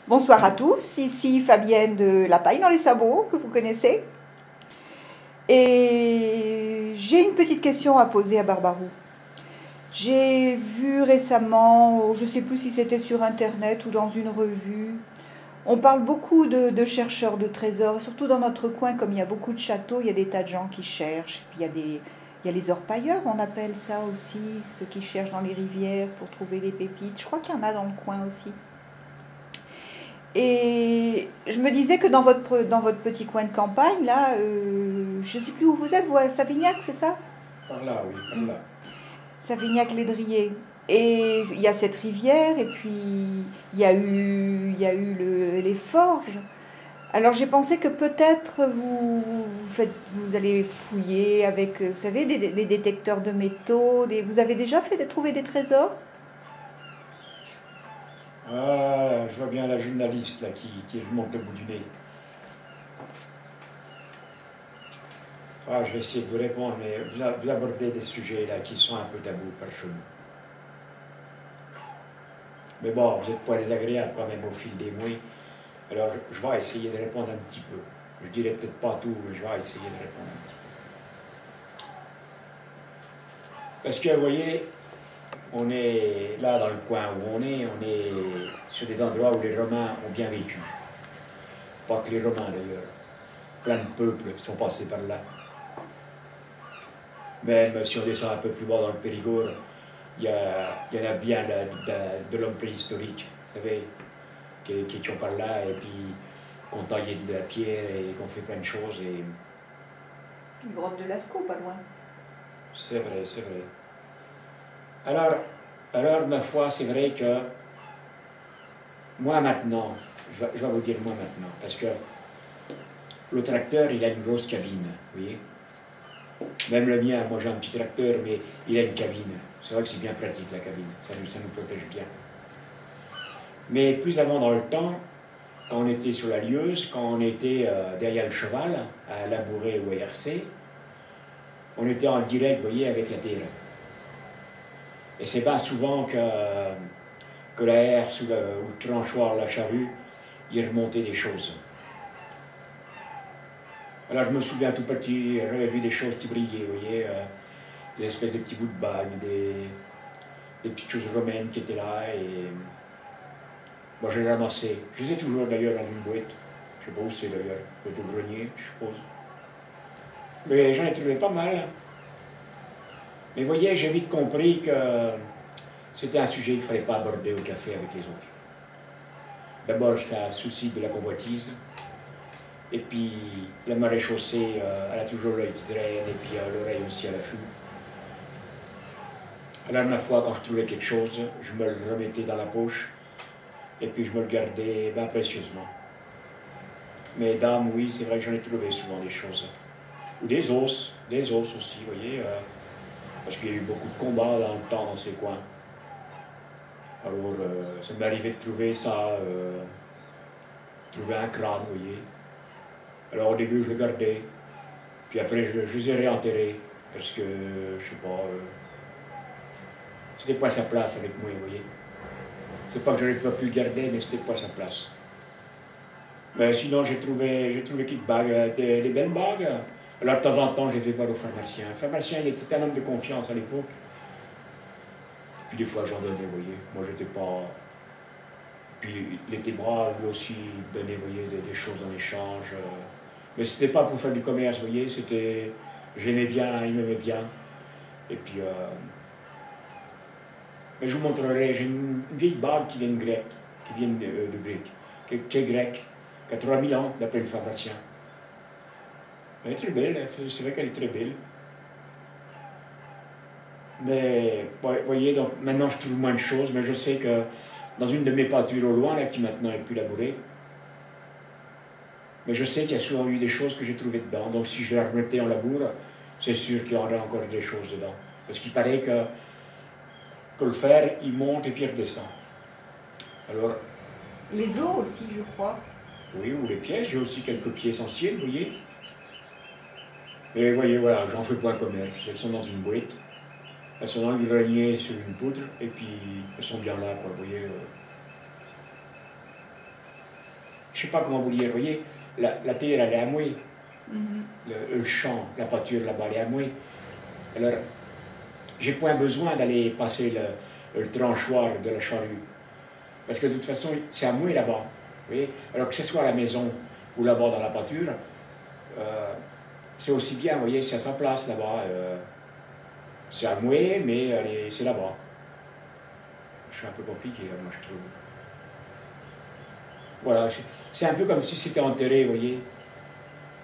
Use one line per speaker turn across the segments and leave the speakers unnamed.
Bonsoir à tous, ici Fabienne de La Paille dans les sabots, que vous connaissez. Et j'ai une petite question à poser à Barbarou. J'ai vu récemment, je ne sais plus si c'était sur Internet ou dans une revue, on parle beaucoup de chercheurs de trésors, surtout dans notre coin, comme il y a beaucoup de châteaux, il y a des tas de gens qui cherchent. Puis il y a les orpailleurs, on appelle ça aussi, ceux qui cherchent dans les rivières pour trouver des pépites. Je crois qu'il y en a dans le coin aussi. Et je me disais que dans votre petit coin de campagne, là, je ne sais plus où vous êtes, vous à Savignac, c'est ça?
Par là, oui, par là.
Savignac-Lédrier. Et il y a cette rivière, et puis il y a eu les forges. Alors j'ai pensé que peut-être vous allez fouiller avec, vous savez, les détecteurs de métaux. Vous avez déjà trouvé des trésors?
Ah, je vois bien la journaliste là qui monte le bout du nez. Ah, je vais essayer de vous répondre, mais vous abordez des sujets là qui sont un peu tabous par chez nous. Mais bon, vous n'êtes pas désagréable quand même au fil des mois. Alors je vais essayer de répondre un petit peu. Je dirai peut-être pas tout, mais je vais essayer de répondre un petit peu. Parce que vous voyez, on est là dans le coin où on est sur des endroits où les Romains ont bien vécu. Pas que les Romains d'ailleurs. Plein de peuples sont passés par là. Même si on descend un peu plus bas dans le Périgord, il y en a bien de l'homme préhistorique, vous savez, qui ont par là et puis qu'on taillé de la pierre et qu'on fait plein de choses. Et
Une grotte de Lascaux, pas loin.
c'est vrai, c'est vrai. Alors, ma foi, c'est vrai que moi maintenant, je vais vous dire moi maintenant, parce que le tracteur, il a une grosse cabine, vous voyez. Même le mien, moi j'ai un petit tracteur, mais il a une cabine. C'est vrai que c'est bien pratique la cabine, ça nous protège bien. Mais plus avant dans le temps, quand on était sur la lieuse, quand on était derrière le cheval, à labourer ou à hercer, on était en direct, vous voyez, avec la terre. Et c'est pas souvent que la herse ou le tranchoir, la charrue, il remontait des choses. Alors je me souviens tout petit, j'avais vu des choses qui brillaient, vous voyez, des espèces de petits bouts de bague, des petites choses romaines qui étaient là, et moi je les ramassais. Je les ai toujours d'ailleurs dans une boîte, je sais pas où c'est d'ailleurs, peut-être au grenier, je suppose. Mais j'en ai trouvé pas mal. Mais vous voyez, j'ai vite compris que c'était un sujet qu'il ne fallait pas aborder au café avec les autres. D'abord, ça suscite de la convoitise. Et puis, la marée chaussée, elle a toujours l'œil qui traîne, et puis l'oreille aussi à l'affût. Alors, ma foi, quand je trouvais quelque chose, je me le remettais dans la poche, et puis je me le gardais bien précieusement. Mais dames, oui, c'est vrai que j'en ai trouvé souvent des choses. Ou des os aussi, vous voyez, parce qu'il y a eu beaucoup de combats dans le temps dans ces coins. Alors, ça m'est arrivé de trouver ça, trouver un crâne, vous voyez. Alors au début, je le gardais, puis après, je les ai réenterrés, parce que, je sais pas, c'était pas sa place avec moi, vous voyez. C'est pas que j'aurais pas pu le garder, mais c'était pas sa place. Mais sinon, j'ai trouvé quelques bagues, des belles bagues. Alors de temps en temps, je les vais voir au pharmacien. Le pharmacien, c'était un homme de confiance à l'époque. Puis des fois, j'en donnais, vous voyez. Moi, j'étais pas... Puis il était brave, lui aussi, il donnait, vous voyez, des choses en échange. Mais c'était pas pour faire du commerce, vous voyez, c'était... J'aimais bien, il m'aimait bien. Et puis... Mais je vous montrerai, j'ai une vieille bague qui vient de grec, qui est grecque, qui a 3000 ans, d'après le pharmacien. Elle est très belle, c'est vrai qu'elle est très belle. Mais, vous voyez, donc maintenant je trouve moins de choses, mais je sais que dans une de mes pâtures au loin, là, qui maintenant est plus labourée, mais je sais qu'il y a souvent eu des choses que j'ai trouvées dedans. Donc si je la remettais en labour, c'est sûr qu'il y aurait encore des choses dedans. Parce qu'il paraît que le fer, il monte et puis il redescend. Alors,
Les os aussi, je crois.
oui, ou les pièces, j'ai aussi quelques pièces anciennes, vous voyez. Et vous voyez, voilà, j'en fais pas un commerce. Elles sont dans une boîte, elles sont dans le grenier sur une poutre, et puis elles sont bien là, quoi, vous voyez. je sais pas comment vous dire, vous voyez, la terre, elle est amouée.
Mhm.
Le champ, la pâture là-bas, elle est amouée. Alors, j'ai point besoin d'aller passer le tranchoir de la charrue. Parce que de toute façon, c'est amoué là-bas. Vous voyez? Alors que ce soit à la maison ou là-bas dans la pâture, c'est aussi bien, vous voyez, c'est à sa place là-bas. C'est amoué, mais c'est là-bas. C'est un peu compliqué, là, moi, je trouve. Voilà, c'est un peu comme si c'était enterré, vous voyez.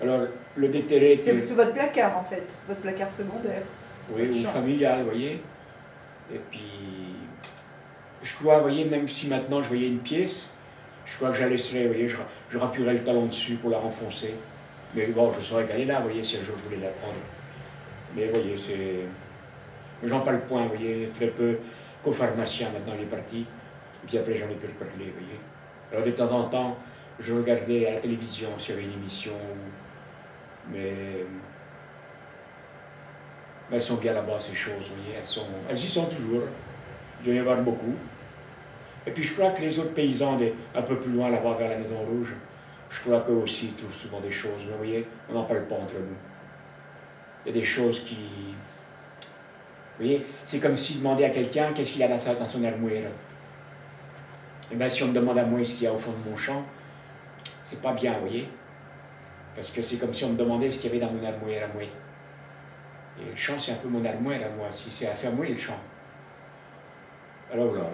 Alors, le déterrer...
C'est votre placard, en fait, votre placard secondaire.
Oui, ou familial, vous voyez. Et puis, je crois, vous voyez, même si maintenant je voyais une pièce, je crois que je la laisserais, vous voyez, je rappuierais le talon dessus pour la renfoncer. Mais bon, je saurais qu'elle est là, vous voyez, si un jour je voulais la prendre. Mais vous voyez, c'est... J'en parle point, vous voyez, très peu qu'au pharmacien, maintenant il est parti. Et puis après, j'en ai plus reparlé, vous voyez. Alors de temps en temps, je regardais à la télévision s'il y avait une émission, mais elles sont bien là-bas, ces choses, vous voyez, elles y sont toujours. Il doit y en avoir beaucoup. Et puis je crois que les autres paysans, un peu plus loin là-bas, vers la Maison Rouge, je crois qu'eux aussi trouvent souvent des choses, mais vous voyez, on n'en parle pas entre nous. Il y a des choses qui... Vous voyez, c'est comme s'il demandait à quelqu'un qu'est-ce qu'il a dans son armoire. Et bien si on me demande à moi ce qu'il y a au fond de mon champ, c'est pas bien, vous voyez. Parce que c'est comme si on me demandait ce qu'il y avait dans mon armoire à moi. Et le champ, c'est un peu mon armoire à moi, si c'est assez à moi le champ. Alors voilà,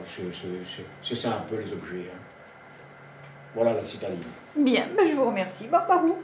c'est ça un peu les objets. Hein. Voilà la citadine.
Bien, ben je vous remercie, Barbarou.